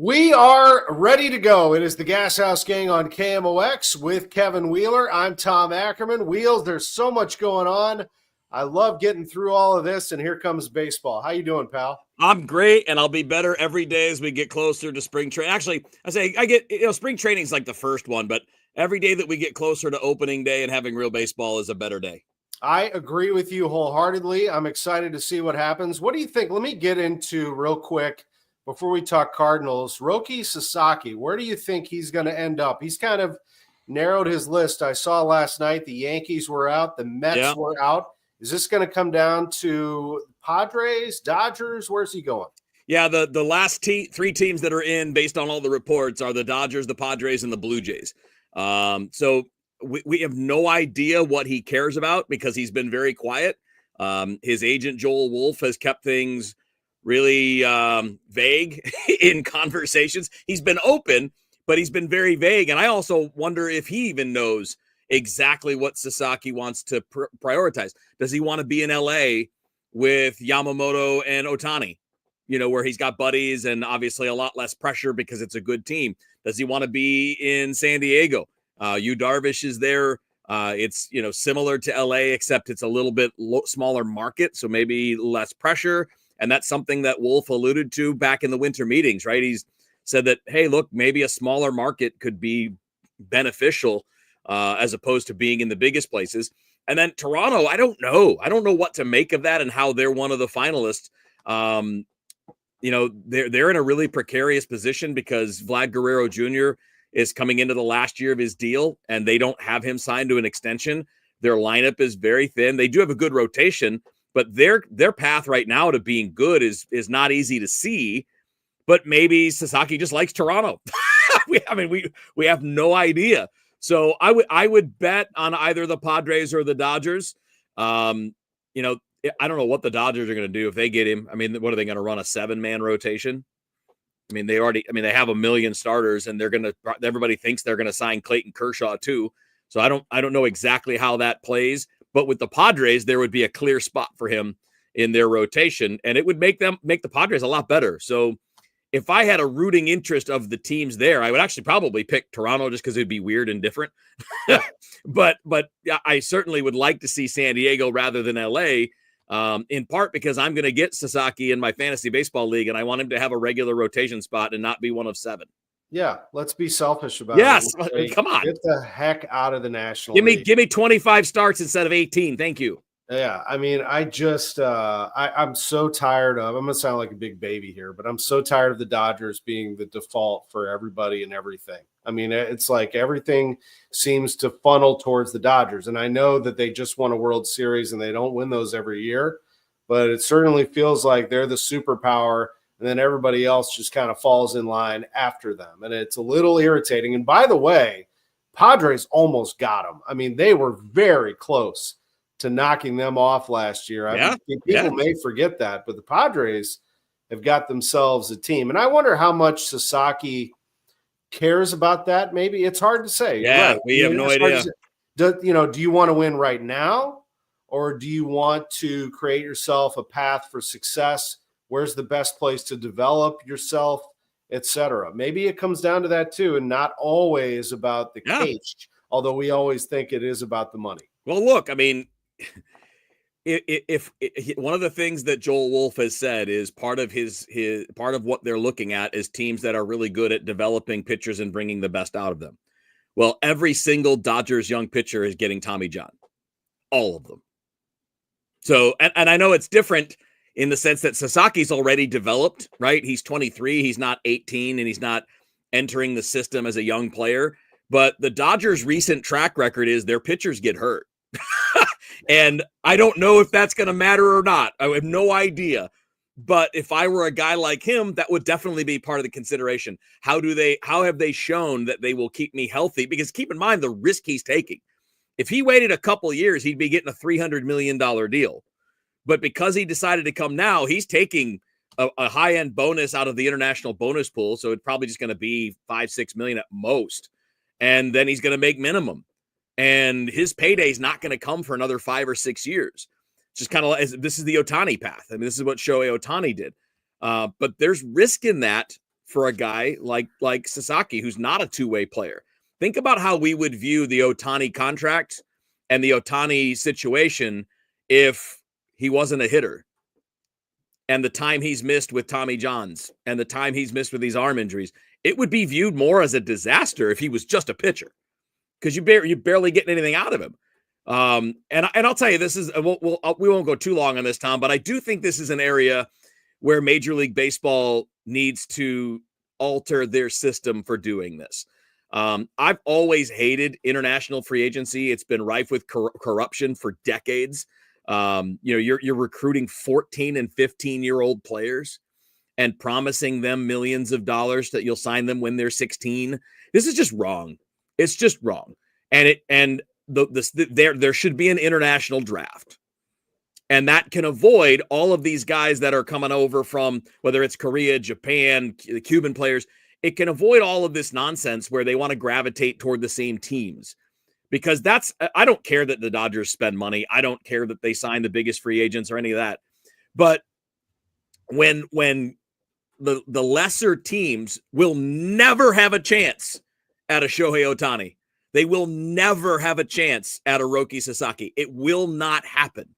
We are ready to go. It is the GasHouse gang on KMOX with Kevin Wheeler. I'm Tom Ackerman. Wheels, there's so much going on. I love getting through all of this, and here comes baseball. How you doing, pal? I'm great, and I'll be better every day as we get closer to spring training. Actually, I get, spring training is like the first one, but every day that we get closer to opening day and having real baseball is a better day. I agree with you wholeheartedly. I'm excited to see what happens. What do you think? Let me get into real quick before we talk Cardinals. Roki Sasaki, where do you think he's going to end up? He's kind of narrowed his list. I saw last night the Yankees were out, the Mets were out. Is this going to come down to Padres, Dodgers? Where's he going? Yeah, the last three teams that are in, based on all the reports, are the Dodgers, the Padres, and the Blue Jays. So we have no idea what he cares about because he's been very quiet. His agent, Joel Wolfe, has kept things really vague in conversations. He's been open, but he's been very vague. And I also wonder if he even knows exactly what Sasaki wants to prioritize. Does he want to be in LA with Yamamoto and Ohtani, where he's got buddies and obviously a lot less pressure because it's a good team? Does he want to be in San Diego? Yu Darvish is there. It's, similar to LA, except it's a little bit smaller market. So maybe less pressure. And that's something that Wolf alluded to back in the winter meetings, right? He's said that, hey, look, maybe a smaller market could be beneficial as opposed to being in the biggest places. And then Toronto, I don't know. I don't know what to make of that and how they're one of the finalists. They're in a really precarious position because Vlad Guerrero Jr. is coming into the last year of his deal, and they don't have him signed to an extension. Their lineup is very thin. They do have a good rotation, but their path right now to being good is not easy to see. But maybe Sasaki just likes Toronto. we have no idea. So I would bet on either the Padres or the Dodgers. I don't know what the Dodgers are going to do if they get him. I mean, what are they going to run, a 7-man rotation? I mean, they have 1 million starters, and everybody thinks they're going to sign Clayton Kershaw too. So I don't know exactly how that plays, but with the Padres, there would be a clear spot for him in their rotation, and it would make the Padres a lot better. So if I had a rooting interest of the teams there, I would actually probably pick Toronto just because it'd be weird and different. but I certainly would like to see San Diego rather than LA, in part because I'm going to get Sasaki in my fantasy baseball league, and I want him to have a regular rotation spot and not be one of 7. Yeah, let's be selfish about it. Yes, come on. Get the heck out of the National League. Give me 25 starts instead of 18. Thank you. Yeah, I mean, I just I'm so tired of. I'm gonna sound like a big baby here, but I'm so tired of the Dodgers being the default for everybody and everything. I mean, it's like everything seems to funnel towards the Dodgers, and I know that they just won a World Series and they don't win those every year, but it certainly feels like they're the superpower, and then everybody else just kind of falls in line after them, and it's a little irritating. And by the way, Padres almost got them. I mean, they were very close to knocking them off last year. I mean, people may forget that, but the Padres have got themselves a team. And I wonder how much Sasaki cares about that. Maybe it's hard to say. Yeah, right. We have no idea. Do you want to win right now, or do you want to create yourself a path for success? Where's the best place to develop yourself, etc.? Maybe it comes down to that too, and not always about the cage, although we always think it is about the money. Well, look, I mean, if one of the things that Joel Wolfe has said is part of his part of what they're looking at is teams that are really good at developing pitchers and bringing the best out of them. Well, every single Dodgers young pitcher is getting Tommy John, all of them. So, and I know it's different in the sense that Sasaki's already developed, right? He's 23, he's not 18, and he's not entering the system as a young player. But the Dodgers' recent track record is their pitchers get hurt. And I don't know if that's going to matter or not. I have no idea. But if I were a guy like him, that would definitely be part of the consideration. How have they shown that they will keep me healthy? Because keep in mind the risk he's taking. If he waited a couple years, he'd be getting a $300 million deal. But because he decided to come now, he's taking a high-end bonus out of the international bonus pool. So it's probably just going to be $5-6 million at most. And then he's going to make minimum. And his payday is not going to come for another 5 or 6 years. It's just kind of like, this is the Ohtani path. I mean, this is what Shohei Ohtani did. But there's risk in that for a guy like Sasaki, who's not a two-way player. Think about how we would view the Ohtani contract and the Ohtani situation if he wasn't a hitter, and the time he's missed with Tommy Johns and the time he's missed with these arm injuries. It would be viewed more as a disaster if he was just a pitcher, because you barely getting anything out of him. And I'll tell you, this is we won't go too long on this, Tom, but I do think this is an area where Major League Baseball needs to alter their system for doing this. I've always hated international free agency. It's been rife with corruption for decades. You're recruiting 14 and 15-year-old players and promising them millions of dollars that you'll sign them when they're 16. This is just wrong. It's just wrong. And there should be an international draft. And that can avoid all of these guys that are coming over from, whether it's Korea, Japan, the Cuban players. It can avoid all of this nonsense where they want to gravitate toward the same teams. Because I don't care that the Dodgers spend money. I don't care that they sign the biggest free agents or any of that. But when the lesser teams will never have a chance at a Shohei Ohtani. They will never have a chance at a Roki Sasaki. It will not happen.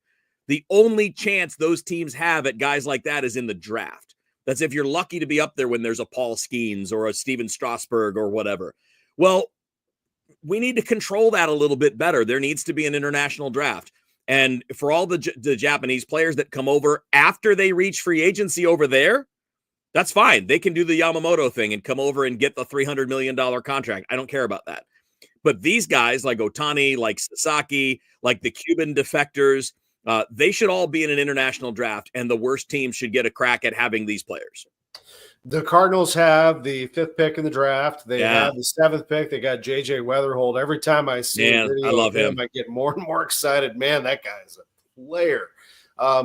The only chance those teams have at guys like that is in the draft. That's if you're lucky to be up there when there's a Paul Skeens or a Steven Strasburg or whatever. Well, we need to control that a little bit better. There needs to be an international draft. And for all the Japanese players that come over after they reach free agency over there, that's fine. They can do the Yamamoto thing and come over and get the $300 million contract. I don't care about that. But these guys like Ohtani, like Sasaki, like the Cuban defectors, they should all be in an international draft, and the worst teams should get a crack at having these players. The Cardinals have the 5th pick in the draft. They have the 7th pick. They got J.J. Weatherhold. Every time I see a video I love of him, I get more and more excited. Man, that guy's a player.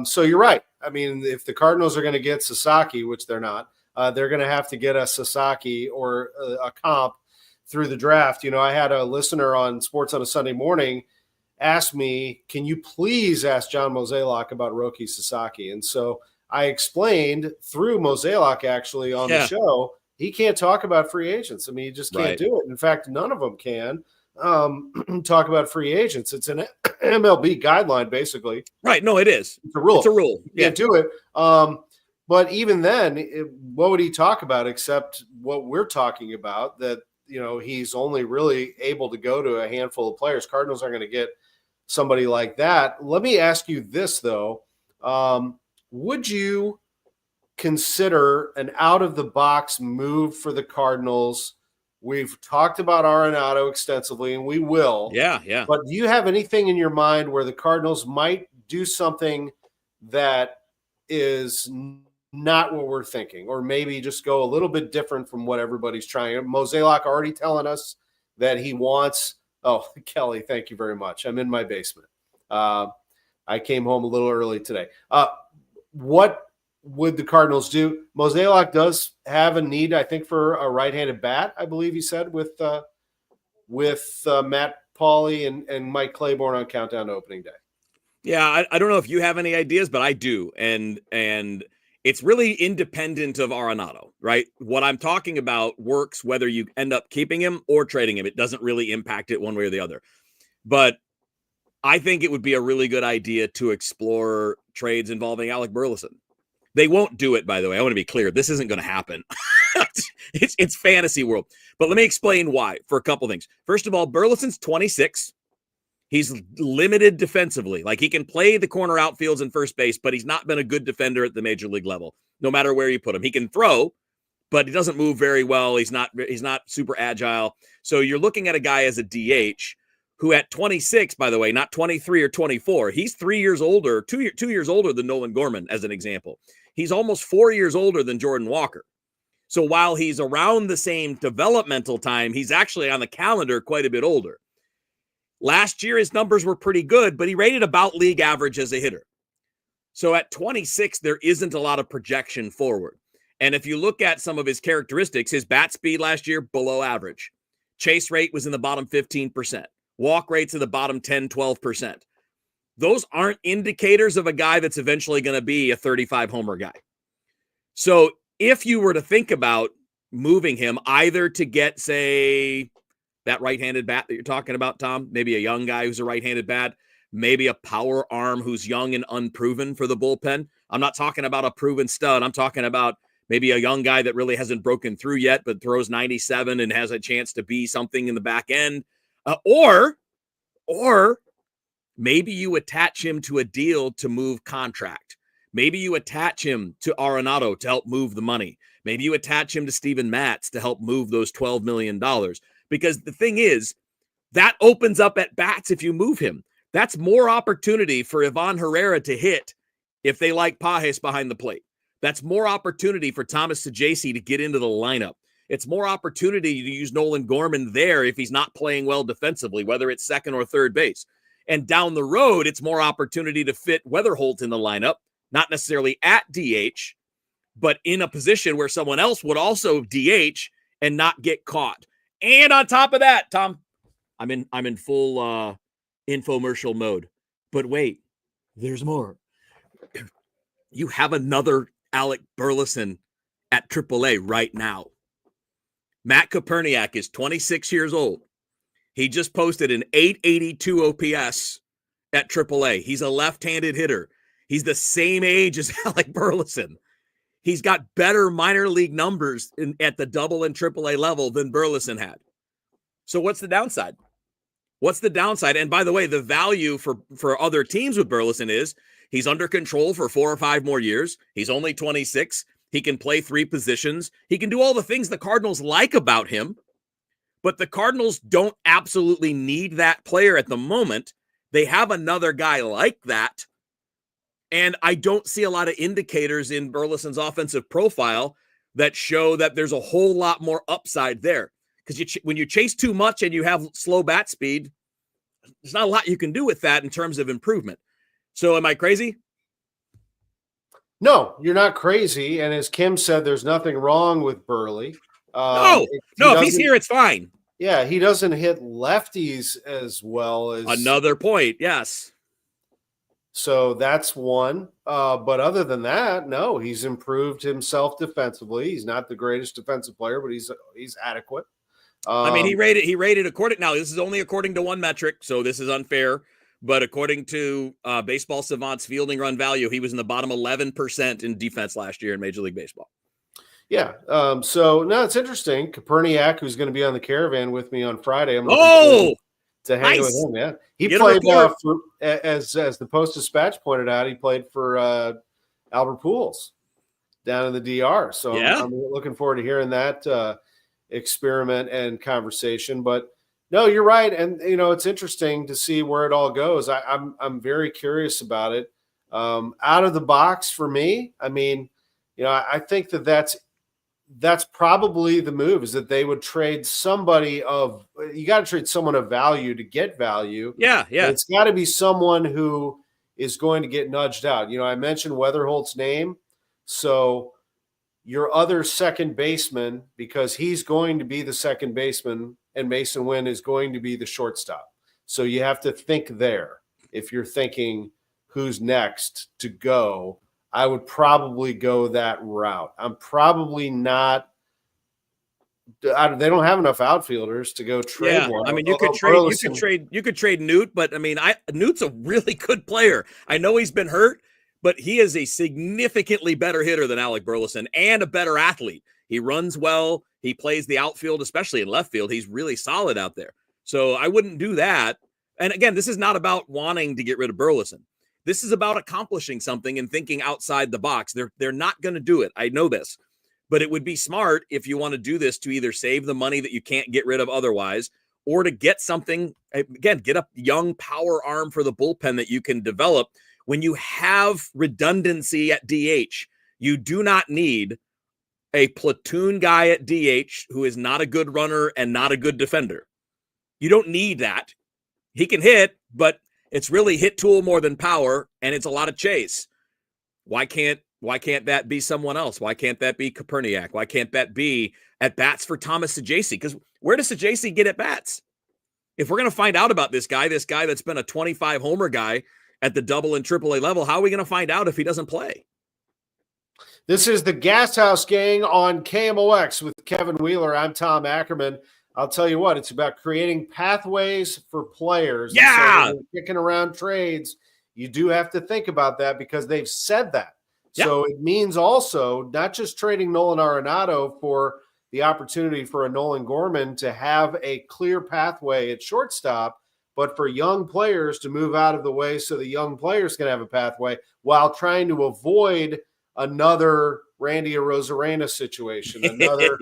So you're right. I mean, if the Cardinals are going to get Sasaki, which they're not, they're going to have to get a Sasaki or a comp through the draft. You know, I had a listener on Sports on a Sunday Morning ask me, can you please ask John Mozeliak about Roki Sasaki? And so I explained through Mozeliak actually on the show, he can't talk about free agents. I mean, he just can't do it. In fact, none of them can talk about free agents. It's an MLB guideline, basically. Right. No, it is. It's a rule. It's a rule. You can't do it. But even then, what would he talk about except what we're talking about, that, you know, he's only really able to go to a handful of players. Cardinals aren't going to get somebody like that. Let me ask you this, though. Would you consider an out-of-the-box move for the Cardinals? We've talked about Arenado extensively, and we will. Yeah. But do you have anything in your mind where the Cardinals might do something that is not what we're thinking, or maybe just go a little bit different from what everybody's trying? Mozeliak already telling us that he wants – oh, Kelly, thank you very much. I'm in my basement. I came home a little early today. What would the Cardinals do? Mozeliak does have a need, I think, for a right-handed bat, I believe he said, with Matt Pauley and Mike Claiborne on Countdown to Opening Day. Yeah, I don't know if you have any ideas, but I do. And it's really independent of Arenado, right? What I'm talking about works whether you end up keeping him or trading him. It doesn't really impact it one way or the other. But I think it would be a really good idea to explore trades involving Alec Burleson. They won't do it, by the way. I want to be clear. This isn't going to happen. It's fantasy world. But let me explain why for a couple things. First of all, Burleson's 26. He's limited defensively. Like, he can play the corner outfields and first base, but he's not been a good defender at the major league level, no matter where you put him. He can throw, but he doesn't move very well. He's not super agile. So you're looking at a guy as a DH who at 26, by the way, not 23 or 24, he's 3 years older, 2 years older than Nolan Gorman, as an example. He's almost 4 years older than Jordan Walker. So while he's around the same developmental time, he's actually on the calendar quite a bit older. Last year, his numbers were pretty good, but he rated about league average as a hitter. So at 26, there isn't a lot of projection forward. And if you look at some of his characteristics, his bat speed last year, below average. Chase rate was in the bottom 15%. Walk rates in the bottom 10, 12%. Those aren't indicators of a guy that's eventually going to be a 35 homer guy. So if you were to think about moving him either to get, say, that right-handed bat that you're talking about, Tom, maybe a young guy who's a right-handed bat, maybe a power arm who's young and unproven for the bullpen. I'm not talking about a proven stud. I'm talking about maybe a young guy that really hasn't broken through yet, but throws 97 and has a chance to be something in the back end. Or maybe you attach him to a deal to move contract. Maybe you attach him to Arenado to help move the money. Maybe you attach him to Steven Matz to help move those $12 million. Because the thing is, that opens up at bats if you move him. That's more opportunity for Ivan Herrera to hit if they like Pages behind the plate. That's more opportunity for Thomas Saggese to get into the lineup. It's more opportunity to use Nolan Gorman there if he's not playing well defensively, whether it's second or third base. And down the road, it's more opportunity to fit Weatherholt in the lineup, not necessarily at DH, but in a position where someone else would also DH and not get caught. And on top of that, Tom, I'm in full infomercial mode. But wait, there's more. You have another Alec Burleson at AAA right now. Matt Koperniak is 26 years old. He just posted an 882 OPS at AAA. He's a left-handed hitter. He's the same age as Alec Burleson. He's got better minor league numbers at the double and AAA level than Burleson had. So what's the downside? What's the downside? And by the way, the value for other teams with Burleson is he's under control for 4 or 5 more years. He's only 26. He can play 3 positions. He can do all the things the Cardinals like about him. But the Cardinals don't absolutely need that player at the moment. They have another guy like that. And I don't see a lot of indicators in Burleson's offensive profile that show that there's a whole lot more upside there. Because when you chase too much and you have slow bat speed, there's not a lot you can do with that in terms of improvement. So am I crazy? No, you're not crazy. And as Kim said, there's nothing wrong with Burley. No, if he's here, it's fine. Yeah, he doesn't hit lefties as well as another point. Yes. So that's one. But other than that, no, he's improved himself defensively. He's not the greatest defensive player, but he's adequate. I mean, he rated according. Now, this is only according to one metric, so this is unfair. But according to Baseball Savant's fielding run value, he was in the bottom 11% in defense last year in Major League Baseball. Yeah. So no, it's interesting. Koperniak, who's going to be on the caravan with me on Friday. I'm to hang with him. Yeah, he played as the Post-Dispatch pointed out. He played for Albert Pujols down in the DR. So yeah. I'm looking forward to hearing that experiment and conversation. But no, you're right, and it's interesting to see where it all goes. I'm very curious about it. Out of the box for me, I mean, I think that's probably the move, is that they would trade somebody you got to trade someone of value to get value. Yeah. But it's got to be someone who is going to get nudged out. I mentioned Weatherholt's name. So your other second baseman, because he's going to be the second baseman and Masyn Winn is going to be the shortstop. So you have to think there. If you're thinking who's next to go, I would probably go that route. I'm probably not. They don't have enough outfielders to go trade one. I mean, you could trade Newt, but I mean, Newt's a really good player. I know he's been hurt, but he is a significantly better hitter than Alec Burleson and a better athlete. He runs well. He plays the outfield, especially in left field. He's really solid out there. So I wouldn't do that. And again, this is not about wanting to get rid of Burleson. This is about accomplishing something and thinking outside the box. They're not going to do it. I know this. But it would be smart if you want to do this to either save the money that you can't get rid of otherwise, or to get something, again, get a young power arm for the bullpen that you can develop. When you have redundancy at DH, you do not need a platoon guy at DH who is not a good runner and not a good defender. You don't need that. He can hit, but it's really hit tool more than power, and it's a lot of chase. Why can't that be someone else? Why can't that be Koperniak? Why can't that be at bats for Thomas Saggese? Because where does Saggese get at bats? If we're going to find out about this guy that's been a 25 homer guy at the double and AAA level, how are we going to find out if he doesn't play? This is the GasHouse Gang on KMOX with Kevin Wheeler. I'm Tom Ackerman. I'll tell you what, it's about creating pathways for players. Yeah. And so when you're kicking around trades, you do have to think about that because they've said that. Yeah. So it means also not just trading Nolan Arenado for the opportunity for a Nolan Gorman to have a clear pathway at shortstop, but for young players to move out of the way so the young players can have a pathway while trying to avoid another Randy Arozarena situation, another,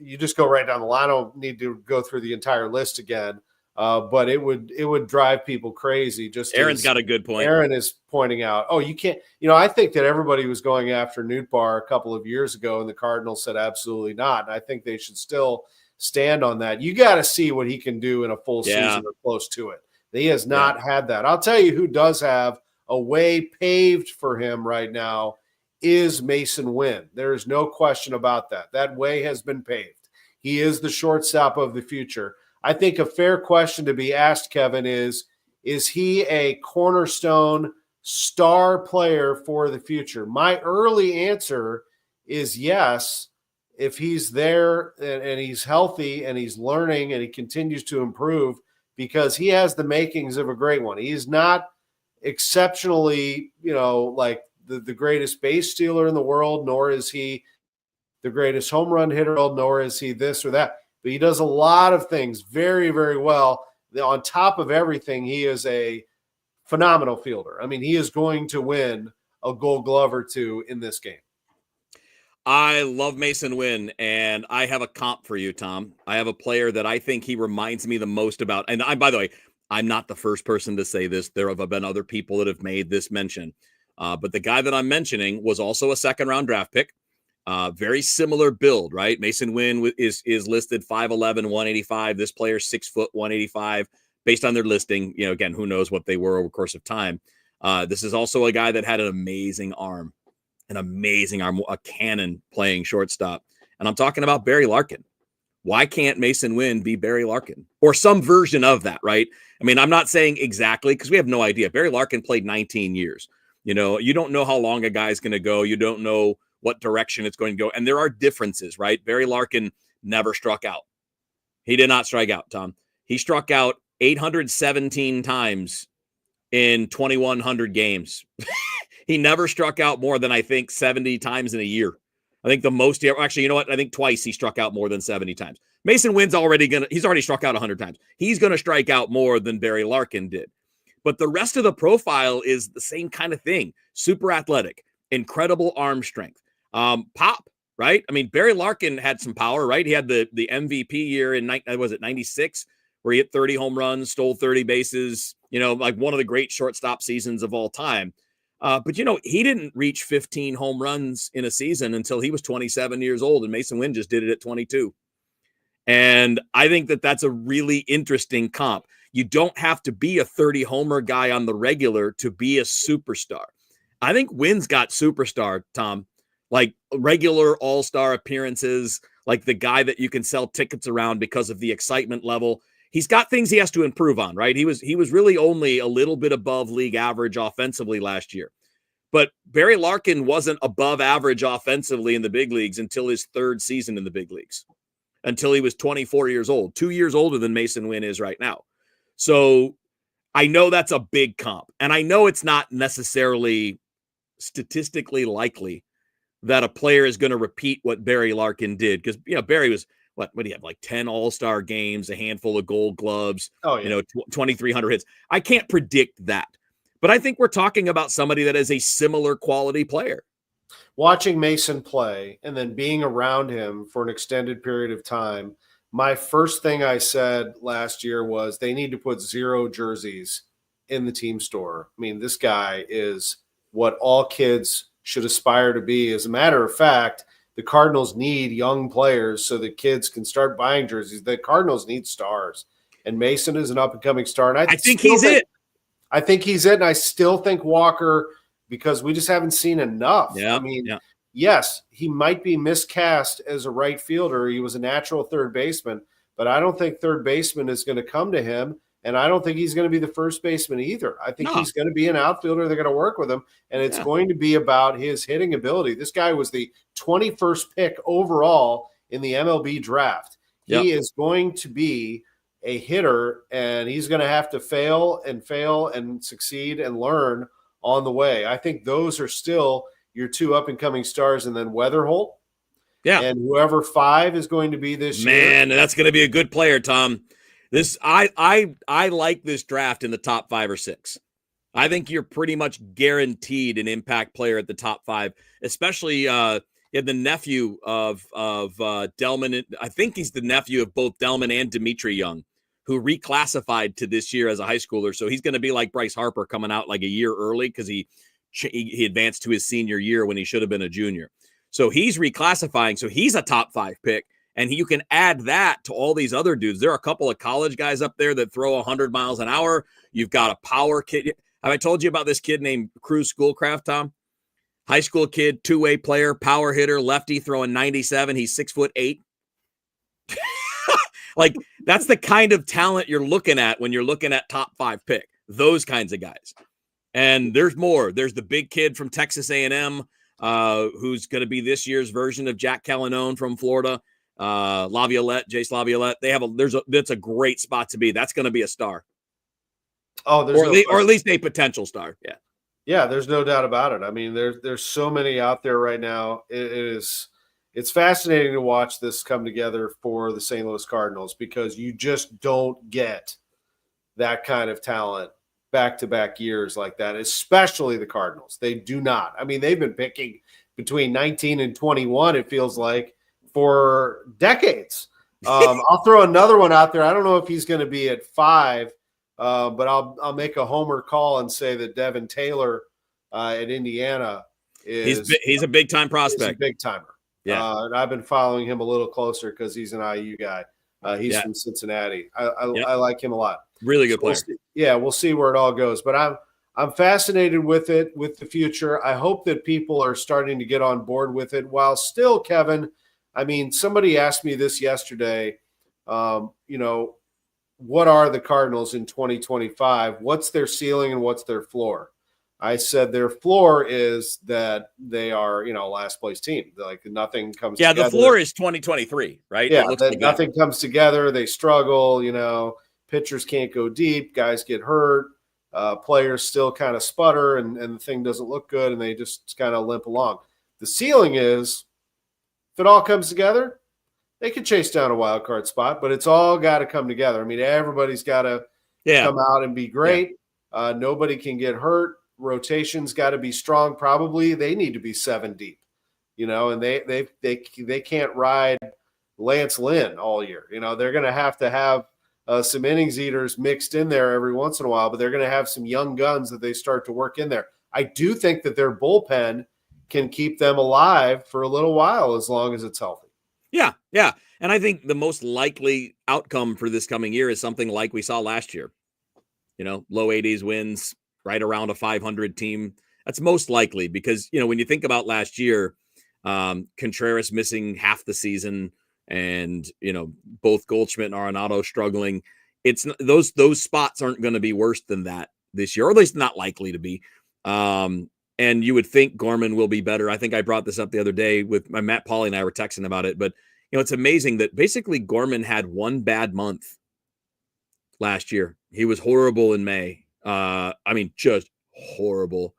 you just go right down the line. I don't need to go through the entire list again, but it would drive people crazy. Just Aaron's got a good point. Aaron is pointing out, you can't, I think that everybody was going after Nootbaar a couple of years ago and the Cardinals said absolutely not. And I think they should still stand on that. You got to see what he can do in a full season or close to it. He has not had that. I'll tell you who does have a way paved for him right now is Masyn Winn. There is no question about that. That way has been paved. He is the shortstop of the future. I think a fair question to be asked, Kevin, is he a cornerstone star player for the future? My early answer is yes, if he's there and he's healthy and he's learning and he continues to improve, because he has the makings of a great one. He's not exceptionally, like the greatest base stealer in the world, nor is he the greatest home run hitter, nor is he this or that. But he does a lot of things very, very well. On top of everything, he is a phenomenal fielder. I mean, he is going to win a Gold Glove or two in this game. I love Masyn Winn, and I have a comp for you, Tom. I have a player that I think he reminds me the most about. And by the way, I'm not the first person to say this. There have been other people that have made this mention. But the guy that I'm mentioning was also a second-round draft pick. Very similar build, right? Masyn Winn is listed 5'11", 185. This player's 6 foot, 185. Based on their listing, again, who knows what they were over the course of time. This is also a guy that had an amazing arm, a cannon playing shortstop. And I'm talking about Barry Larkin. Why can't Masyn Winn be Barry Larkin or some version of that, right? I mean, I'm not saying exactly because we have no idea. Barry Larkin played 19 years. You don't know how long a guy's going to go. You don't know what direction it's going to go. And there are differences, right? Barry Larkin never struck out. He did not strike out, Tom. He struck out 817 times in 2,100 games. He never struck out more than, I think, 70 times in a year. I think the most, actually, you know what? I think twice he struck out more than 70 times. Masyn Winn's he's already struck out 100 times. He's going to strike out more than Barry Larkin did. But the rest of the profile is the same kind of thing. Super athletic, incredible arm strength, pop, right? I mean, Barry Larkin had some power, right? He had the MVP year in, 96, where he hit 30 home runs, stole 30 bases, like one of the great shortstop seasons of all time. But, he didn't reach 15 home runs in a season until he was 27 years old, and Masyn Winn just did it at 22. And I think that that's a really interesting comp. You don't have to be a 30 homer guy on the regular to be a superstar. I think Winn's got superstar, Tom, like regular all-star appearances, like the guy that you can sell tickets around because of the excitement level. He's got things he has to improve on, right? He was really only a little bit above league average offensively last year. But Barry Larkin wasn't above average offensively in the big leagues until his third season in the big leagues, until he was 24 years old, 2 years older than Masyn Winn is right now. So I know that's a big comp, and I know it's not necessarily statistically likely that a player is going to repeat what Barry Larkin did, because Barry was what do you have, like 10 all-star games, a handful of Gold Gloves, 2,300 hits. I can't predict that, but I think we're talking about somebody that is a similar quality player. Watching Masyn play and then being around him for an extended period of time, my first thing I said last year was they need to put 0 jerseys in the team store. I mean, this guy is what all kids should aspire to be. As a matter of fact, the Cardinals need young players so that kids can start buying jerseys. The Cardinals need stars, and Masyn is an up-and-coming star. And I think he's it. I think he's it, and I still think Walker, because we just haven't seen enough. Yeah, I mean, yes, he might be miscast as a right fielder. He was a natural third baseman, but I don't think third baseman is going to come to him And I don't think he's going to be the first baseman either. I think No. he's going to be an outfielder. They're going to work with him, and it's Yeah. going to be about his hitting ability. This guy was the 21st pick overall in the MLB draft. He is going to be a hitter, and he's going to have to fail and succeed and learn on the way. I think those are still your two up-and-coming stars, and then Weatherholt. Yeah. And whoever 5 is going to be this year. Man, that's going to be a good player, Tom. I like this draft in the top 5 or 6. I think you're pretty much guaranteed an impact player at the top 5, especially the nephew of Delman. I think he's the nephew of both Delman and Dimitri Young, who reclassified to this year as a high schooler. So he's going to be like Bryce Harper, coming out like a year early because he advanced to his senior year when he should have been a junior. So he's reclassifying. So he's a top 5 pick. And you can add that to all these other dudes. There are a couple of college guys up there that throw 100 miles an hour. You've got a power kid. Have I told you about this kid named Cruz Schoolcraft, Tom? High school kid, two-way player, power hitter, lefty, throwing 97. He's 6'8". Like, that's the kind of talent you're looking at when you're looking at top 5 pick. Those kinds of guys. And there's more. There's the big kid from Texas A&M who's going to be this year's version of Jack Callanon from Florida. Jace Laviolette. That's a great spot to be. That's going to be a star. Oh, or at least a potential star. Yeah. Yeah, there's no doubt about it. I mean, there's so many out there right now. It's fascinating to watch this come together for the St. Louis Cardinals, because you just don't get that kind of talent back-to-back years like that, especially the Cardinals. They do not. I mean, they've been sticking between 19 and 21, it feels like, for decades. I'll throw another one out there. I don't know if he's going to be at 5, but I'll make a homer call and say that Devin Taylor at Indiana he's a big time prospect, a big timer. Yeah, and I've been following him a little closer because he's an IU guy. He's from Cincinnati. I like him a lot. Really good player. We'll see where it all goes. But I'm fascinated with it, with the future. I hope that people are starting to get on board with it. While still, Kevin, I mean, somebody asked me this yesterday. What are the Cardinals in 2025? What's their ceiling and what's their floor? I said their floor is that they are, last place team. Like nothing comes together. Yeah, the floor is 2023, right? Yeah, nothing comes together. They struggle, pitchers can't go deep, guys get hurt, players still kind of sputter, and the thing doesn't look good, and they just kind of limp along. The ceiling is, if it all comes together, they could chase down a wild card spot, but it's all got to come together. I mean, everybody's got to come out and be great. Yeah. Nobody can get hurt. Rotation's got to be strong. Probably they need to be 7 deep, and they can't ride Lance Lynn all year. They're going to have some innings eaters mixed in there every once in a while, but they're going to have some young guns that they start to work in there. I do think that their bullpen can keep them alive for a little while as long as it's healthy. Yeah, yeah. And I think the most likely outcome for this coming year is something like we saw last year. Low 80s wins, right around a 500 team. That's most likely because, when you think about last year, Contreras missing half the season and, both Goldschmidt and Arenado struggling, it's those spots aren't going to be worse than that this year, or at least not likely to be. And you would think Gorman will be better. I think I brought this up the other day with Matt Pauly and I were texting about it, but it's amazing that basically Gorman had one bad month last year. He was horrible in May. Just horrible.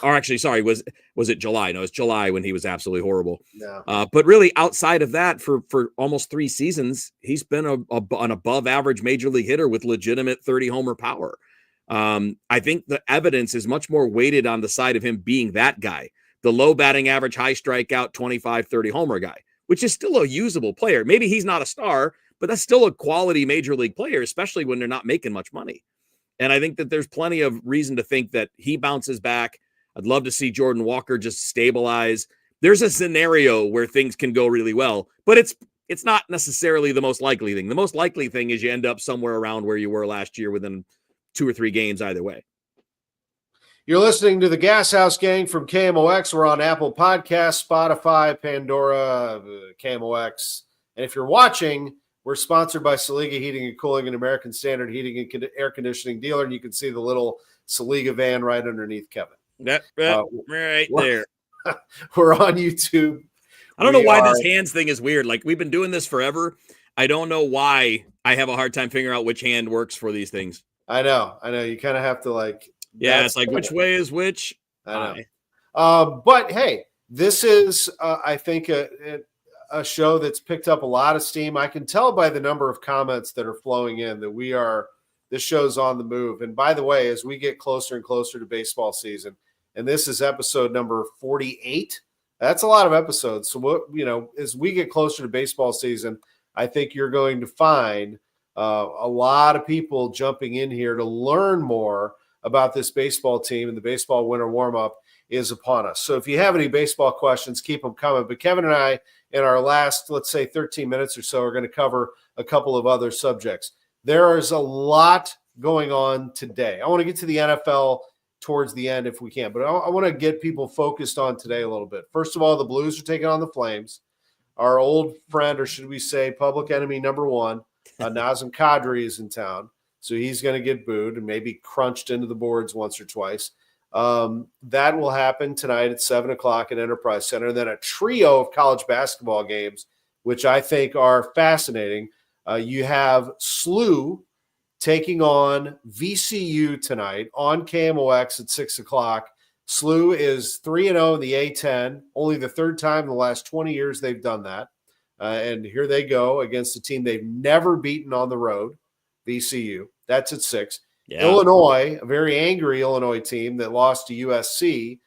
Or actually, sorry, was it July? No, it's July when he was absolutely horrible. Yeah. But really, outside of that, for almost 3 seasons, he's been an above average major league hitter with legitimate 30 homer power. I think the evidence is much more weighted on the side of him being that guy, the low batting average, high strikeout, 25, 30 homer guy, which is still a usable player. Maybe he's not a star, but that's still a quality major league player, especially when they're not making much money. And I think that there's plenty of reason to think that he bounces back. I'd love to see Jordan Walker just stabilize. There's a scenario where things can go really well, but it's not necessarily the most likely thing. The most likely thing is you end up somewhere around where you were last year within 2 or 3 games either way. You're listening to the GasHouse Gang from KMOX. We're on Apple Podcasts, Spotify, Pandora, KMOX. And if you're watching, We're sponsored by Saliga Heating and Cooling, an American Standard heating and air conditioning dealer. And you can see the little Saliga van right underneath Kevin. Right there. We're on YouTube. I don't know why this hands thing is weird. Like, we've been doing this forever. I don't know why I have a hard time figuring out which hand works for these things. I know. You kind of have to it's like, which way is which? I know. But hey, this is, I think, a show that's picked up a lot of steam. I can tell by the number of comments that are flowing in that this show's on the move. And by the way, as we get closer and closer to baseball season, and this is episode number 48, that's a lot of episodes. So as we get closer to baseball season, I think you're going to find a lot of people jumping in here to learn more about this baseball team, and the baseball winter warm-up is upon us. So if you have any baseball questions, keep them coming. But Kevin and I, in our last, let's say 13 minutes or so, are going to cover a couple of other subjects. There is a lot going on today. I want to get to the NFL towards the end if we can, but I want to get people focused on today a little bit. First of all, the Blues are taking on the Flames. Our old friend, or should we say public enemy number one, Nazem Kadri, is in town. So he's going to get booed and maybe crunched into the boards once or twice. That will happen tonight at 7 o'clock at Enterprise Center. And then a trio of college basketball games, which I think are fascinating. You have SLU taking on VCU tonight on KMOX at 6 o'clock. SLU is 3-0 in the A10, only the third time in the last 20 years they've done that. And here they go against a team they've never beaten on the road, VCU. That's at 6. Yeah. Illinois, a very angry Illinois team that lost to USC,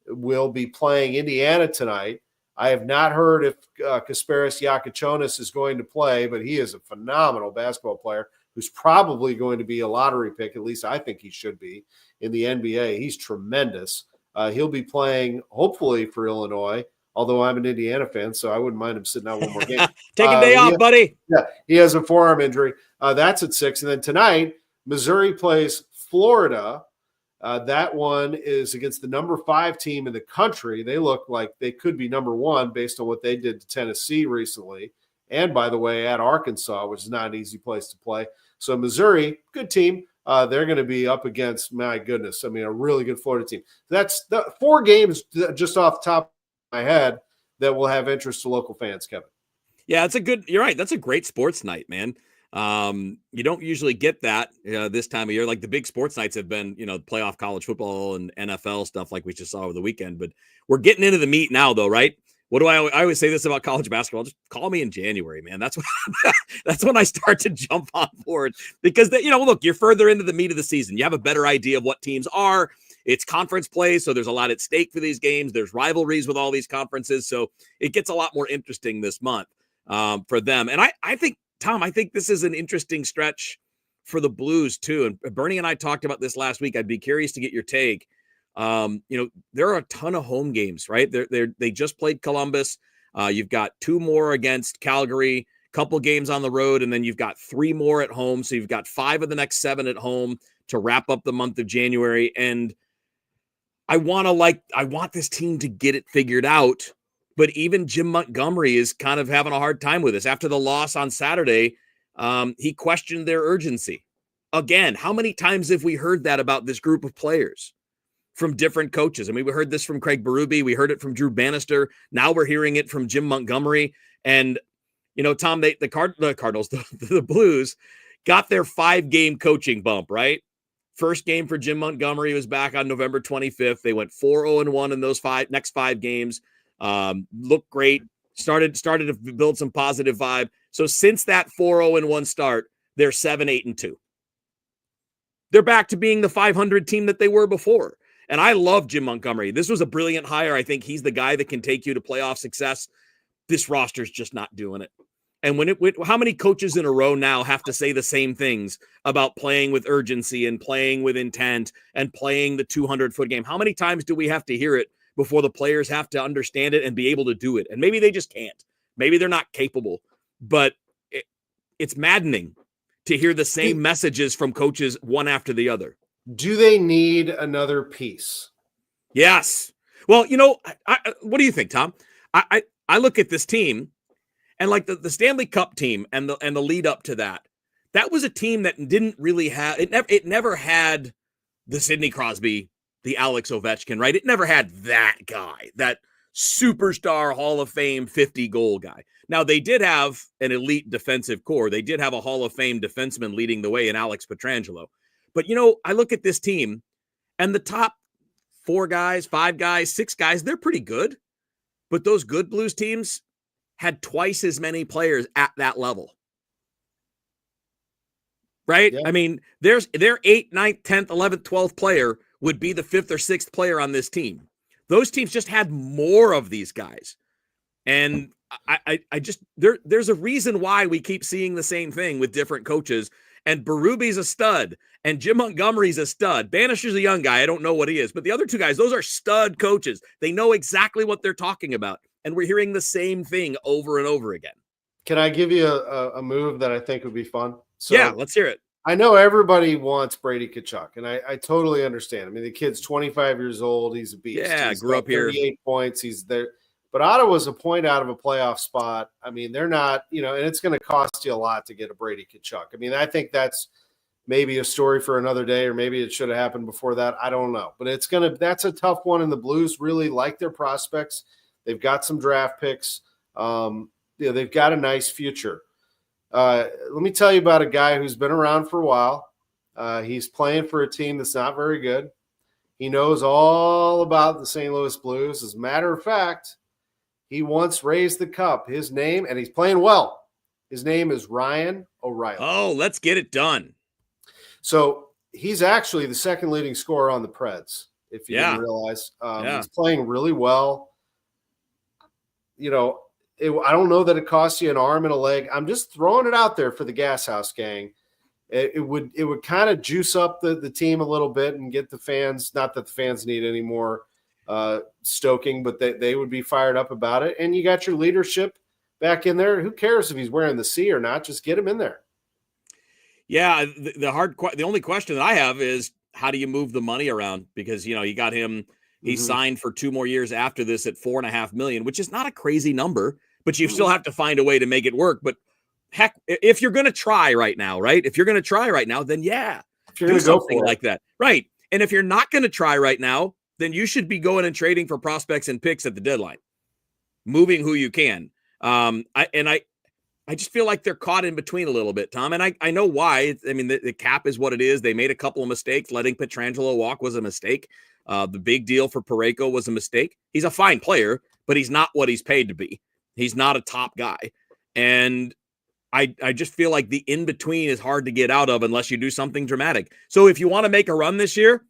will be playing Indiana tonight. I have not heard if Kasparis Yakachonis is going to play, but he is a phenomenal basketball player who's probably going to be a lottery pick. At least I think he should be in the NBA. He's tremendous. He'll be playing, hopefully, for Illinois, although I'm an Indiana fan, so I wouldn't mind him sitting out one more game. Take a day off, buddy. Yeah, he has a forearm injury. That's at 6. And then tonight, Missouri plays Florida. That one is against the number 5 team in the country. They look like they could be number 1 based on what they did to Tennessee recently. And, by the way, at Arkansas, which is not an easy place to play. So Missouri, good team. They're going to be up against, my goodness, a really good Florida team. That's the 4 games just off the top of my head that will have interest to local fans, Kevin. Yeah, you're right. That's a great sports night, man. You don't usually get that this time of year. Like, the big sports nights have been, playoff college football and NFL stuff like we just saw over the weekend. But we're getting into the meat now, though, right? What do I always say this about college basketball? Just call me in January, man. That's when I start to jump on board, because look, you're further into the meat of the season. You have a better idea of what teams are. It's conference play, so there's a lot at stake for these games. There's rivalries with all these conferences, so it gets a lot more interesting this month for them. And I think, Tom, this is an interesting stretch for the Blues too. And Bernie and I talked about this last week. I'd be curious to get your take. There are a ton of home games, right? They just played Columbus. You've got 2 more against Calgary, couple games on the road, and then you've got 3 more at home. So you've got 5 of the next 7 at home to wrap up the month of January. And I want this team to get it figured out. But even Jim Montgomery is kind of having a hard time with this. After the loss on Saturday, he questioned their urgency. Again, how many times have we heard that about this group of players from different coaches? I mean, we heard this from Craig Berube. We heard it from Drew Bannister. Now we're hearing it from Jim Montgomery. And, Tom, the Cardinals, the Blues, got their 5-game coaching bump, right? First game for Jim Montgomery was back on November 25th. They went 4-0-1 in those next 5 games. Looked great. Started to build some positive vibe. So since that 4-0-1 start, they're 7-8-2. They're back to being the 500 team that they were before. And I love Jim Montgomery. This was a brilliant hire. I think he's the guy that can take you to playoff success. This roster's just not doing it. And how many coaches in a row now have to say the same things about playing with urgency and playing with intent and playing the 200-foot game? How many times do we have to hear it before the players have to understand it and be able to do it? And maybe they just can't. Maybe they're not capable. But it's maddening to hear the same messages from coaches one after the other. Do they need another piece? Yes. Well, what do you think, Tom? I look at this team, And like the Stanley Cup team and the lead up to that was a team that didn't really have it never had the Sidney Crosby, the Alex Ovechkin, right? It never had that guy, that superstar Hall of Fame 50-goal guy. Now, they did have an elite defensive core. They did have a Hall of Fame defenseman leading the way in Alex Pietrangelo. But, I look at this team, and the top 4 guys, 5 guys, 6 guys, they're pretty good. But those good Blues teams had twice as many players at that level. Right? Yeah. I mean, their 8th, 9th, 10th, 11th, 12th player would be the 5th or 6th player on this team. Those teams just had more of these guys. And I just, there's a reason why we keep seeing the same thing with different coaches. And Berube's a stud, and Jim Montgomery's a stud. Banisher's a young guy. I don't know what he is. But the other 2 guys, those are stud coaches. They know exactly what they're talking about. And we're hearing the same thing over and over again. Can I give you a move that I think would be fun? So, yeah, let's hear it. I know everybody wants Brady Tkachuk, and I totally understand. I mean, the kid's 25 years old. He's a beast. Yeah, he's grew up here. 38 points. He's there. But Ottawa's a point out of a playoff spot. I mean, they're not, and it's going to cost you a lot to get a Brady Tkachuk. I mean, I think that's maybe a story for another day, or maybe it should have happened before that. I don't know. But that's a tough one, and the Blues really like their prospects. They've got some draft picks. They've got a nice future. Let me tell you about a guy who's been around for a while. He's playing for a team that's not very good. He knows all about the St. Louis Blues. As a matter of fact, he once raised the cup. His name, and he's playing well. His name is Ryan O'Reilly. Oh, let's get it done. So he's actually the 2nd leading scorer on the Preds, if you didn't realize. He's playing really well. I don't know that it costs you an arm and a leg. I'm just throwing it out there for the GasHouse gang. It would kind of juice up the team a little bit and get the fans, not that the fans need any more stoking, but they would be fired up about it. And you got your leadership back in there. Who cares if he's wearing the C or not? Just get him in there. Yeah, the only question that I have is, how do you move the money around? Because you got him. He signed for 2 more years after this at $4.5 million, which is not a crazy number, but you still have to find a way to make it work. But heck, if you're going to try right now, right? If you're going to try right now, then do something like that. Right. And if you're not going to try right now, then you should be going and trading for prospects and picks at the deadline, moving who you can. I just feel like they're caught in between a little bit, Tom. And I know why. I mean, the cap is what it is. They made a couple of mistakes. Letting Pietrangelo walk was a mistake. The big deal for Parayko was a mistake. He's a fine player, but he's not what he's paid to be. He's not a top guy. And I just feel like the in-between is hard to get out of unless you do something dramatic. So if you want to make a run this year,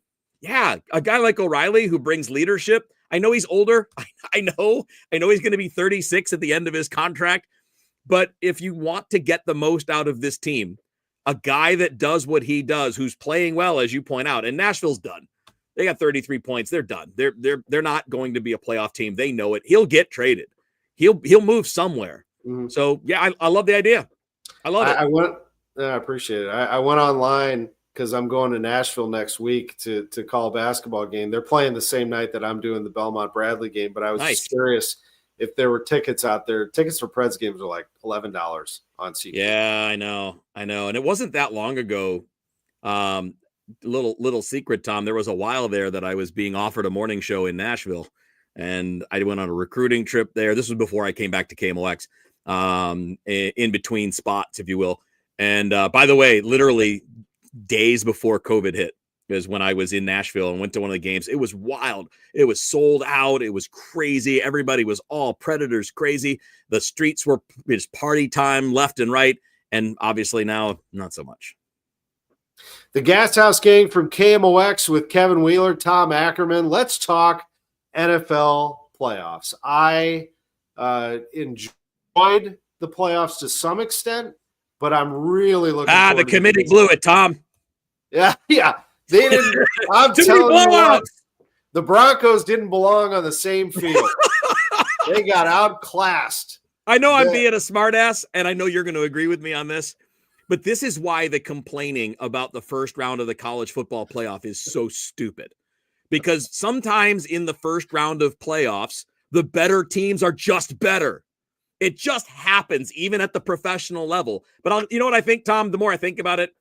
a guy like O'Reilly who brings leadership. I know he's older. I know he's going to be 36 at the end of his contract. But if you want to get the most out of this team, a guy that does what he does, who's playing well, as you point out, and Nashville's done. They got 33 points. They're done. They're not going to be a playoff team. They know it. He'll get traded. He'll move somewhere. Mm-hmm. So I love the idea. I love it. I appreciate it. I went online because I'm going to Nashville next week to call a basketball game. They're playing the same night that I'm doing the Belmont Bradley game, but I was just curious if there were tickets out there. Tickets for Preds games are like $11 on SeatGeek. Yeah, I know. And it wasn't that long ago. Little secret, Tom. There was a while there that I was being offered a morning show in Nashville, and I went on a recruiting trip there. This was before I came back to KMOX, in between spots, if you will. And by the way, literally days before COVID hit is when I was in Nashville and went to one of the games. It was wild. It was sold out. It was crazy. Everybody was all Predators crazy. The streets were just party time left and right. And obviously now, not so much. The GasHouse gang from KMOX with Kevin Wheeler, Tom Ackerman. Let's talk NFL playoffs. I enjoyed the playoffs to some extent, but I'm really looking forward the committee blew it, Tom. Yeah. They didn't. I'm telling you what, the Broncos didn't belong on the same field. They got outclassed. I know I'm being a smartass, and I know you're going to agree with me on this, but this is why the complaining about the first round of the college football playoff is so stupid. Because sometimes in the first round of playoffs, the better teams are just better. It just happens even at the professional level. But you know what I think, Tom? The more I think about it,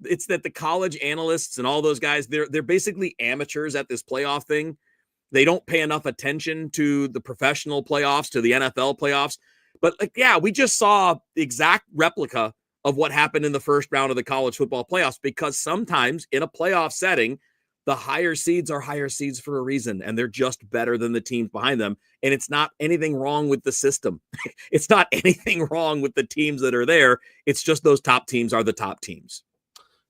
it's that the college analysts and all those guys, they're basically amateurs at this playoff thing. They don't pay enough attention to the professional playoffs, to the NFL playoffs. But we just saw the exact replica of what happened in the first round of the college football playoffs, because sometimes in a playoff setting, the higher seeds are higher seeds for a reason, and they're just better than the teams behind them. And it's not anything wrong with the system. It's not anything wrong with the teams that are there. It's just those top teams are the top teams.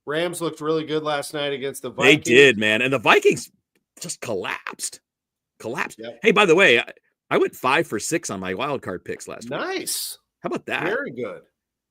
Rams looked really good last night against the Vikings. They did, man. And the Vikings just collapsed. Yep. Hey, by the way, I went 5 for 6 on my wild card picks last week. Nice. How about that? Very good.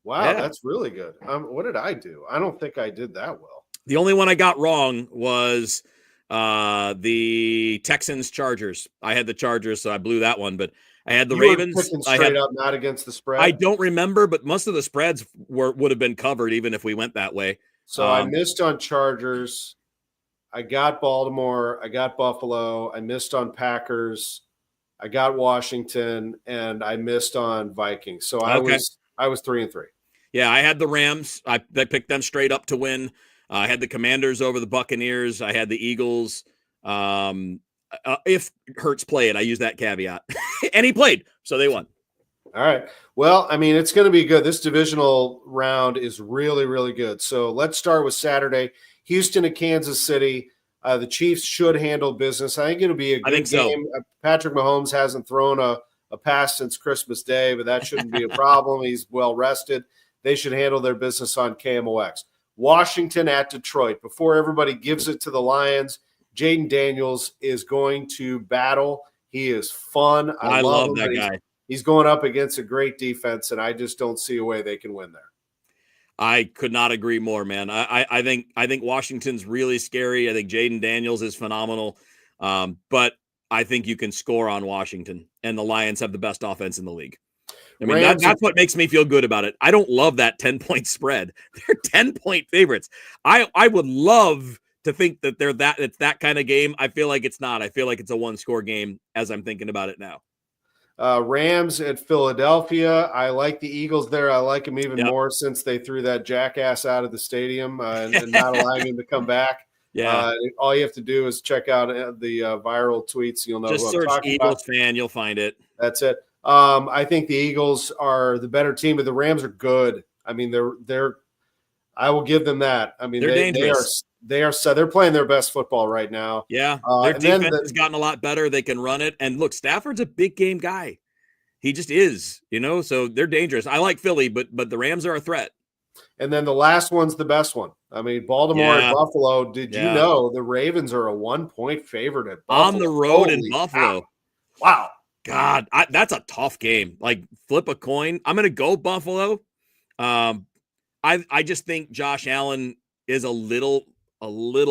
Wow, that's really good. What did I do? I don't think I did that well. The only one I got wrong was the Texans-Chargers. I had the Chargers, so I blew that one. But I had the Ravens. Straight up, not against the spread. I don't remember, but most of the spreads would have been covered even if we went that way. So I missed on Chargers. I got Baltimore. I got Buffalo. I missed on Packers. I got Washington, and I missed on Vikings. So I was 3-3. Yeah, I had the Rams. I picked them straight up to win. I had the Commanders over the Buccaneers. I had the Eagles. If Hurts played, I use that caveat. And he played, so they won. All right. Well, I mean, it's going to be good. This divisional round is really, really good. So let's start with Saturday. Houston and Kansas City. The Chiefs should handle business. I think it'll be a good game. So. Patrick Mahomes hasn't thrown a pass since Christmas Day, but that shouldn't be a problem. He's well rested. They should handle their business on KMOX. Washington at Detroit. Before everybody gives it to the Lions, Jaden Daniels is going to battle. He is fun. I love that guy. He's going up against a great defense, and I just don't see a way they can win there. I could not agree more, man. I think Washington's really scary. I think Jaden Daniels is phenomenal. But I think you can score on Washington, and the Lions have the best offense in the league. I mean, that's what makes me feel good about it. I don't love that 10-point spread. They're 10-point favorites. I would love to think that it's that kind of game. I feel like it's not. I feel like it's a one-score game as I'm thinking about it now. Rams at Philadelphia. I like the Eagles there. I like them even more since they threw that jackass out of the stadium and not allowing him to come back. Yeah. All you have to do is check out the viral tweets. You'll know. Just search Eagles fan. You'll find it. That's it. I think the Eagles are the better team, but the Rams are good. I mean, they're. I will give them that. I mean, they're dangerous. They're playing their best football right now. Yeah, their defense has gotten a lot better. They can run it, and look, Stafford's a big game guy. He just is, so they're dangerous. I like Philly, but the Rams are a threat. And then the last one's the best one. I mean, Baltimore and Buffalo. Did you know the Ravens are a 1-point favorite at Buffalo? On the road in Buffalo? Wow. God, that's a tough game. Like, flip a coin. I'm going to go Buffalo. I just think Josh Allen is a little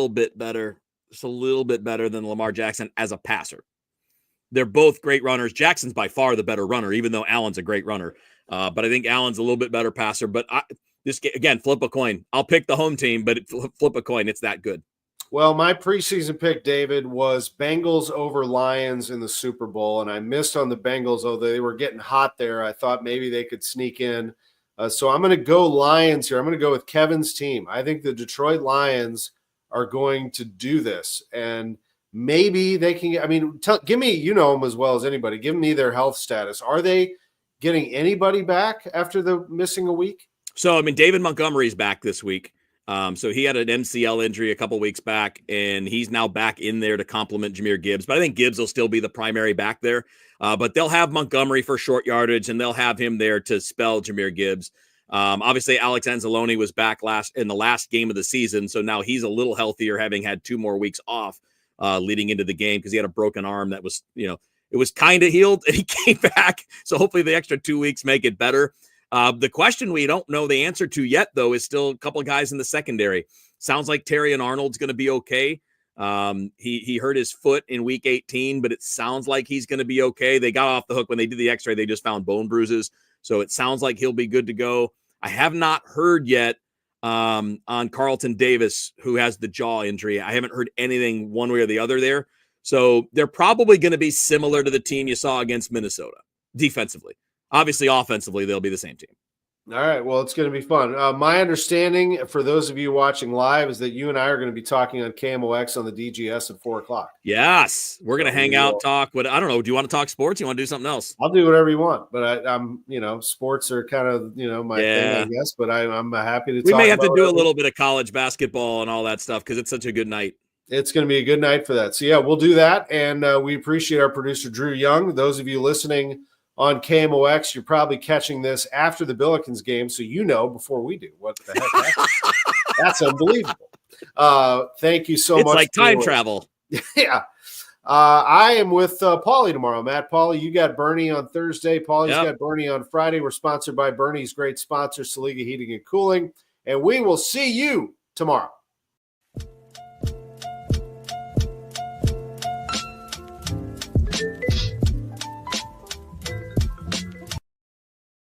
bit better. Just a little bit better than Lamar Jackson as a passer. They're both great runners. Jackson's by far the better runner, even though Allen's a great runner. But I think Allen's a little bit better passer. But this game, again, flip a coin. I'll pick the home team, but flip a coin. It's that good. Well, my preseason pick, David, was Bengals over Lions in the Super Bowl, and I missed on the Bengals, although they were getting hot there. I thought maybe they could sneak in. So I'm going to go Lions here. I'm going to go with Kevin's team. I think the Detroit Lions are going to do this, and maybe they can – I mean, give me – you know them as well as anybody. Give me their health status. Are they getting anybody back after the missing a week? So, I mean, David Montgomery's back this week. So he had an MCL injury a couple weeks back, and he's now back in there to complement Jahmyr Gibbs. But I think Gibbs will still be the primary back there. But they'll have Montgomery for short yardage, and they'll have him there to spell Jahmyr Gibbs. Obviously, Alex Anzalone was back in the last game of the season, so now he's a little healthier, having had 2 more weeks off leading into the game because he had a broken arm that was, it was kind of healed, and he came back. So hopefully the extra 2 weeks make it better. The question we don't know the answer to yet, though, is still a couple of guys in the secondary. Sounds like Terrion Arnold's going to be okay. He hurt his foot in week 18, but it sounds like he's going to be okay. They got off the hook when they did the x-ray. They just found bone bruises. So it sounds like he'll be good to go. I have not heard yet on Carlton Davis, who has the jaw injury. I haven't heard anything one way or the other there. So they're probably going to be similar to the team you saw against Minnesota defensively. Obviously, offensively, they'll be the same team. All right. Well, it's going to be fun. My understanding for those of you watching live is that you and I are going to be talking on KMOX on the DGS at 4:00. Yes. We're going to hang out, talk. I don't know. Do you want to talk sports? You want to do something else? I'll do whatever you want, but I'm, sports are kind of, my thing, I guess, but I'm happy to talk. We may have to do a little bit of college basketball and all that stuff because it's such a good night. It's going to be a good night for that. So, yeah, we'll do that. And we appreciate our producer, Drew Young. Those of you listening on KMOX, you're probably catching this after the Billikens game, so before we do. What the heck? That's unbelievable. Thank you so much. It's like time travel. Yeah. I am with Paulie tomorrow. Matt, Paulie, you got Bernie on Thursday. Paulie's got Bernie on Friday. We're sponsored by Bernie's great sponsor, Saliga Heating and Cooling. And we will see you tomorrow.